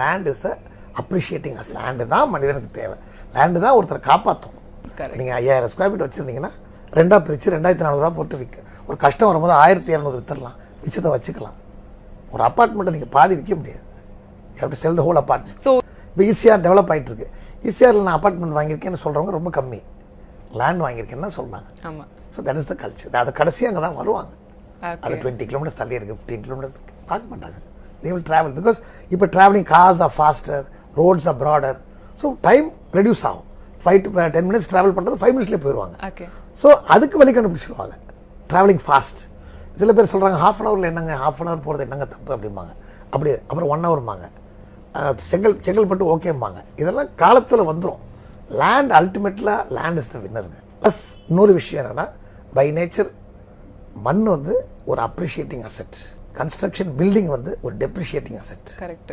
Land is appreciating us. Land தான் மனிதனுக்கு தேவை. லேண்டு தான் ஒருத்தரை காப்பாற்றும். நீங்கள் 5000 ஸ்கொயர் ஃபீட் வச்சுருந்தீங்கன்னா 2ஆக பிரித்து 2400 போட்டு விற்க, ஒரு கஷ்டம் வரும்போது 1200 விற்றுடலாம், மிச்சத்தை வச்சுக்கலாம். ஒரு அப்பார்ட்மெண்ட்டை நீங்கள் பாதி விற்க முடியாது. You have to sell the whole apartment. So இப்போ ஈஸியாக டெவலப் ஆகிட்டு இருக்கு. ஈஸியாக நான் அப்பார்ட்மெண்ட் வாங்கியிருக்கேன்னு சொல்கிறவங்க ரொம்ப கம்மி. லேண்ட் வாங்கியிருக்கேன்னு தான் சொல்கிறாங்க. ஆமாம். So that is the culture. அது கடைசி அங்கே தான் வருவாங்க. அது 20 கிலோமீட்டர்ஸ் தள்ளி இருக்குது, 15 கிலோமீட்டர்ஸ் பார்க்க மாட்டாங்க. they will travel because இப்போ traveling cars are faster, roads are broader, so time reduce ஆகும். 5 to 10 minutes travel பண்ணுறது 5 minutesலேயே போயிடுவாங்க. ஸோ அதுக்கு வழி கண்டுபிடிச்சிருவாங்க. Travelling fast. சில பேர் சொல்கிறாங்க half an hour என்னங்க, half an hour போகிறது என்னங்க தப்பு அப்படிம்பாங்க. அப்படி அப்புறம் 1 hourம்பாங்க. செங்கல்பட்டு ஓகேம்பாங்க. இதெல்லாம் காலத்தில் வந்துடும். லேண்ட் அல்டிமேட்டில் லேண்ட் இஸ் த வின்னருங்க. ப்ளஸ் இன்னொரு விஷயம் என்னென்னா, பை நேச்சர் மண் வந்து ஒரு அப்ரிஷியேட்டிங் அசெட். கன்ஸ்ட்ரக்ஷன் பில்டிங் வந்து ஒரு டெப்ரிஷியேட்டிங் அசெட். கரெக்ட்.